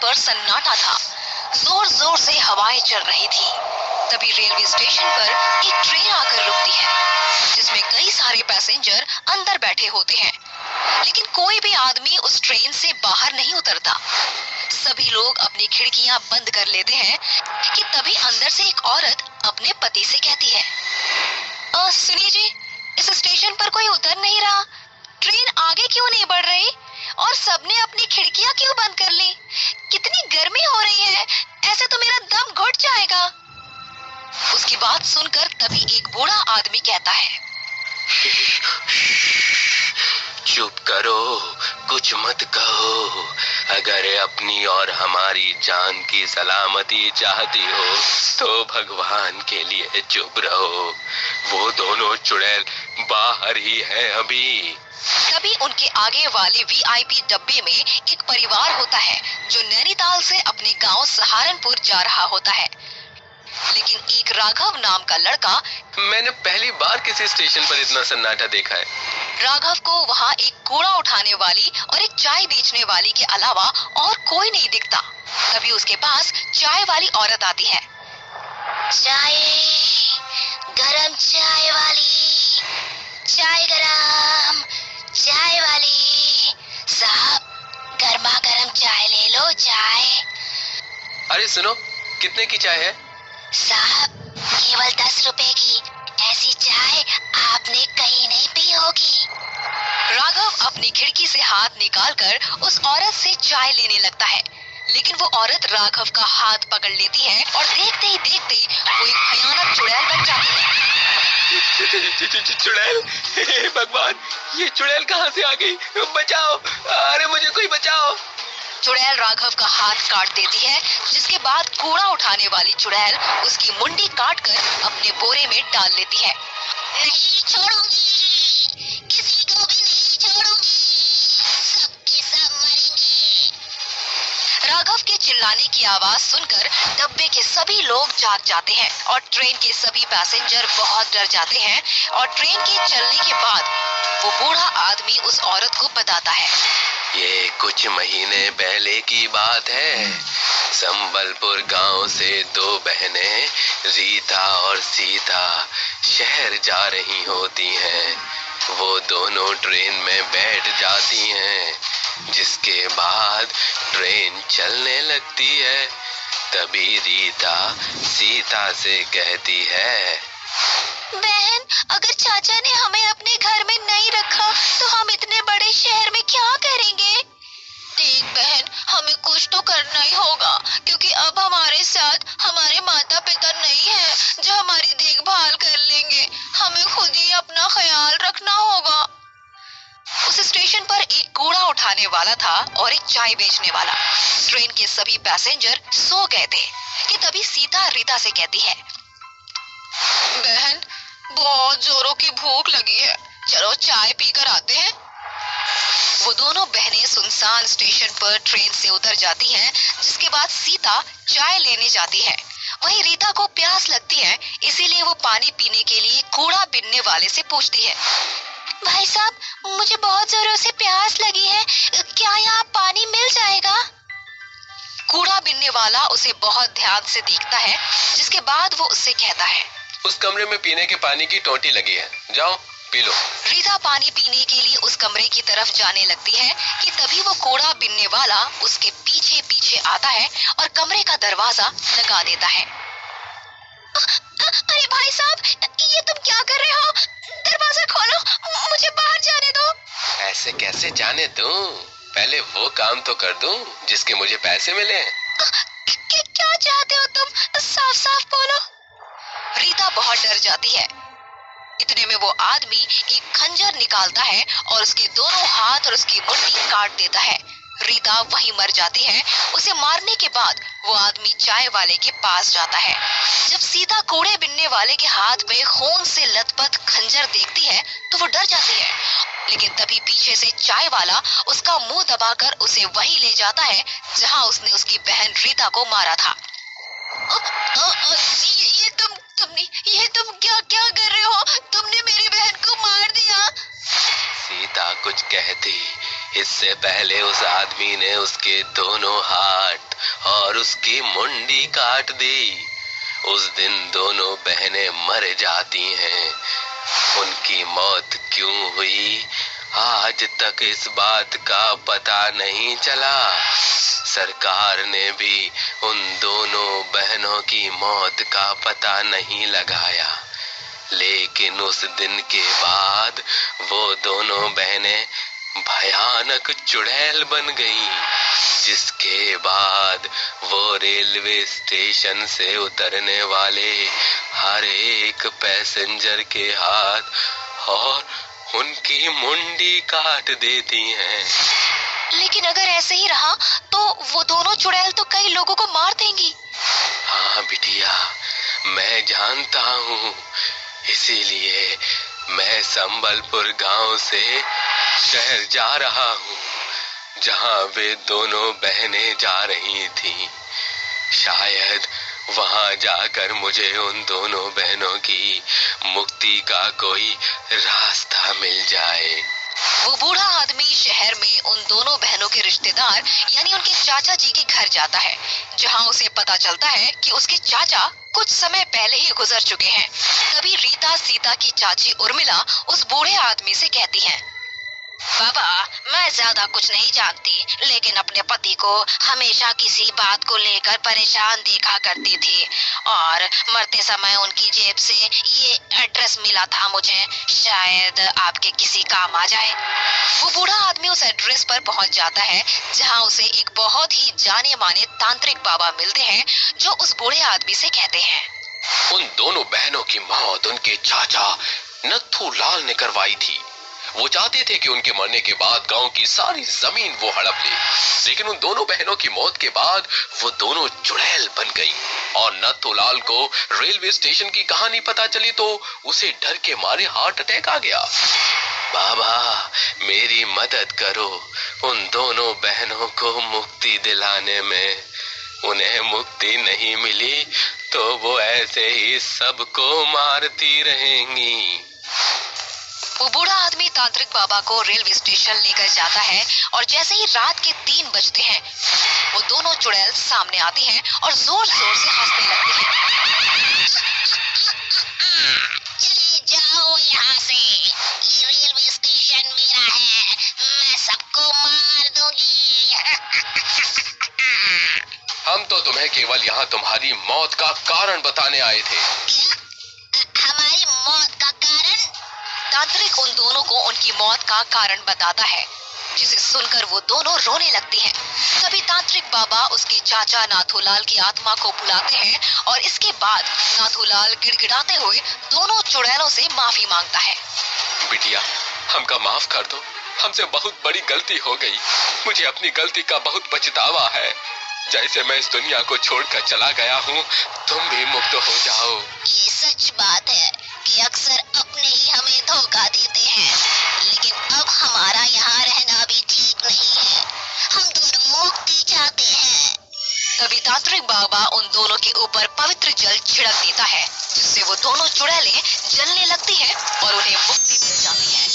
पर सन्नाटा था। जोर जोर से हवाएं चल रही थी। तभी रेलवे स्टेशन पर एक ट्रेन आकर रुकती है, जिसमें कई सारे पैसेंजर अंदर बैठे होते हैं, लेकिन कोई भी आदमी उस ट्रेन से बाहर नहीं उतरता। सभी लोग अपनी खिड़कियां बंद कर लेते हैं कि तभी अंदर से एक औरत अपने पति से कहती है, सुनिए जी, इस स्टेशन पर कोई उतर नहीं रहा, ट्रेन आगे क्यों नहीं बढ़ रही और सबने अपनी खिड़कियां क्यों बंद कर ली? कितनी गर्मी हो रही है, ऐसे तो मेरा दम घुट जाएगा। उसकी बात सुनकर तभी एक बूढ़ा आदमी कहता है, चुप करो, कुछ मत कहो। अगर अपनी और हमारी जान की सलामती चाहती हो तो भगवान के लिए चुप रहो। वो दोनों चुड़ैल बाहर ही हैं अभी। तभी उनके आगे वाले वीआईपी डब्बे में एक परिवार होता है जो नैनीताल से अपने गांव सहारनपुर जा रहा होता है। लेकिन एक राघव नाम का लड़का, मैंने पहली बार किसी स्टेशन पर इतना सन्नाटा देखा है। राघव को वहाँ एक कूड़ा उठाने वाली और एक चाय बेचने वाली के अलावा और कोई नहीं दिखता। तभी उसके पास चाय वाली औरत आती है। चाय, गरम चाय वाली, चाय गरम, चाय वाली साहब, गर्मा गर्म चाय ले लो, चाय। अरे सुनो, कितने की चाय है? साहब, केवल 10 रुपए की। ऐसी चाय आपने कहीं नहीं पी होगी। राघव अपनी खिड़की से हाथ निकालकर उस औरत से चाय लेने लगता है, लेकिन वो औरत राघव का हाथ पकड़ लेती है और देखते ही देखते वो एक भयानक चुड़ैल बन जाती है। चुड़ैल, भगवान, ये चुड़ैल कहाँ से आ गई? बचाओ, अरे मुझे कोई बचाओ। चुड़ैल राघव का हाथ काट देती है, जिसके बाद कूड़ा उठाने वाली चुड़ैल उसकी मुंडी काटकर अपने बोरे में डाल लेती है। नहीं छोड़ूंगी, किसी को भी नहीं छोड़ूंगी, सबके सब मरेंगे। राघव के चिल्लाने की आवाज सुनकर डब्बे के सभी लोग जाग जाते हैं और ट्रेन के सभी पैसेंजर बहुत डर जाते हैं। और ट्रेन के चलने के बाद वो बूढ़ा आदमी उस औरत को बताता है, ये कुछ महीने पहले की बात है। संबलपुर गांव से 2 बहनें रीता और सीता शहर जा रही होती हैं। वो दोनों ट्रेन में बैठ जाती हैं, जिसके बाद ट्रेन चलने लगती है। तभी रीता सीता से कहती है, बहन, अगर चाचा ने हमें अपने घर में नहीं रखा तो हम इतने बड़े शहर में क्या करेंगे? देख बहन, हमें कुछ तो करना ही होगा, क्योंकि अब हमारे साथ हमारे माता पिता नहीं है जो हमारी देखभाल कर लेंगे। हमें खुद ही अपना ख्याल रखना होगा। उस स्टेशन पर एक कूड़ा उठाने वाला था और एक चाय बेचने वाला। ट्रेन के सभी पैसेंजर सो गए थे कि तभी सीता रीता से कहती है, बहन, बहुत जोरों की भूख लगी है, चलो चाय पीकर आते हैं। वो दोनों बहनें सुनसान स्टेशन पर ट्रेन से उतर जाती हैं, जिसके बाद सीता चाय लेने जाती है। वहीं रीता को प्यास लगती है, इसीलिए वो पानी पीने के लिए कूड़ा बीनने वाले से पूछती है, भाई साहब, मुझे बहुत जोरों से प्यास लगी है, क्या यहाँ पानी मिल जाएगा? कूड़ा बीनने वाला उसे बहुत ध्यान से देखता है, जिसके बाद वो उससे कहता है, उस कमरे में पीने के पानी की टोंटी लगी है, जाओ पी लो। रीता पानी पीने के लिए उस कमरे की तरफ जाने लगती है कि तभी वो कूड़ा बीनने वाला उसके पीछे पीछे आता है और कमरे का दरवाजा लगा देता है। अरे भाई साहब, ये तुम क्या कर रहे हो? दरवाजा खोलो, मुझे बाहर जाने दो। ऐसे कैसे जाने दूं? पहले वो काम तो कर दूं जिसके मुझे पैसे मिले। क्या चाहते हो तुम? साफ साफ बोलो। रीता बहुत डर जाती है। इतने में वो आदमी एक खंजर निकालता है और उसके दोनों हाथ और उसकी मुंडी काट देता है। रीता वहीं मर जाती है। उसे मारने के बाद वो आदमी चाय वाले के पास जाता है। जब सीता कूड़े बिनने वाले के हाथ में खून से लथपथ खंजर देखती है तो वो डर जाती है, लेकिन तभी पीछे से चाय वाला उसका मुंह दबाकर उसे वहीं ले जाता है जहां उसने उसकी बहन रीता को मारा था। ये तुम क्या कर रहे हो? तुमने मेरी बहन को मार दिया। सीता कुछ कहती इससे पहले उस आदमी ने उसके दोनों हाथ और उसकी मुंडी काट दी। उस दिन दोनों बहनें मर जाती हैं। उनकी मौत क्यों हुई, आज तक इस बात का पता नहीं चला। सरकार ने भी उन दोनों बहनों की मौत का पता नहीं लगाया। लेकिन उस दिन के बाद वो दोनों बहनें भयानक चुड़ैल बन गईं, जिसके बाद वो रेलवे स्टेशन से उतरने वाले हर एक पैसेंजर के हाथ और उनकी मुंडी काट देती हैं। लेकिन अगर ऐसे ही रहा तो वो दोनों चुड़ैल तो कई लोगों को मार देंगी। हाँ बिटिया, मैं जानता हूँ। इसीलिए मैं संबलपुर गांव से शहर जा रहा हूँ, जहाँ वे दोनों बहनें जा रही थीं। शायद वहाँ जाकर मुझे उन दोनों बहनों की मुक्ति का कोई रास्ता मिल जाए। वो बूढ़ा आदमी शहर में उन दोनों बहनों के रिश्तेदार यानी उनके चाचा जी के घर जाता है, जहाँ उसे पता चलता है कि उसके चाचा कुछ समय पहले ही गुजर चुके हैं। तभी रीता सीता की चाची उर्मिला उस बूढ़े आदमी से कहती है, बाबा, मैं ज्यादा कुछ नहीं जानती, लेकिन अपने पति को हमेशा किसी बात को लेकर परेशान देखा करती थी और मरते समय उनकी जेब से ये एड्रेस मिला था मुझे, शायद आपके किसी काम आ जाए। वो बूढ़ा आदमी उस एड्रेस पर पहुंच जाता है, जहां उसे एक बहुत ही जाने माने तांत्रिक बाबा मिलते हैं, जो उस बूढ़े आदमी से कहते हैं, उन दोनों बहनों की मौत उनके चाचा नत्थू लाल ने करवाई थी। वो चाहते थे कि उनके मरने के बाद गांव की सारी जमीन वो हड़प ले, लेकिन उन दोनों बहनों की मौत के बाद वो दोनों चुड़ैल बन गई और नत्थूलाल को रेलवे स्टेशन की कहानी पता चली तो उसे डर के मारे हार्ट अटैक आ गया। बाबा, मेरी मदद करो उन दोनों बहनों को मुक्ति दिलाने में। उन्हें मुक्ति नहीं मिली तो वो ऐसे ही सबको मारती रहेंगी। वो बूढ़ा आदमी तांत्रिक बाबा को रेलवे स्टेशन लेकर जाता है और जैसे ही रात के 3 बजते हैं, वो दोनों चुड़ैल सामने आती हैं और जोर जोर से हंसने लगती हैं। चले जाओ यहाँ से, ये रेलवे स्टेशन मेरा है, मैं सबको मार दूंगी। हम तो तुम्हें केवल यहाँ तुम्हारी मौत का कारण बताने आए थे। हमारी मौत का कारण? तांत्रिक उन दोनों को उनकी मौत का कारण बताता है, जिसे सुनकर वो दोनों रोने लगती हैं। तभी तांत्रिक बाबा उसके चाचा नाथूलाल की आत्मा को बुलाते हैं और इसके बाद नाथूलाल गिड़गिड़ाते हुए दोनों चुड़ैलों से माफी मांगता है। बिटिया, हमका माफ कर दो, हमसे बहुत बड़ी गलती हो गई। मुझे अपनी गलती का बहुत पछतावा है। जैसे मैं इस दुनिया को छोड़कर चला गया हूँ, तुम भी मुक्त हो जाओ। ये सच बात है कि अक्सर अपने ही हमें धोखा देते हैं, लेकिन अब हमारा यहाँ रहना भी ठीक नहीं है। हम दोनों मुक्ति चाहते हैं। तभी तांत्रिक बाबा उन दोनों के ऊपर पवित्र जल छिड़क देता है, जिससे वो दोनों चुड़ैलें जलने लगती हैं और उन्हें मुक्ति मिल जाती है।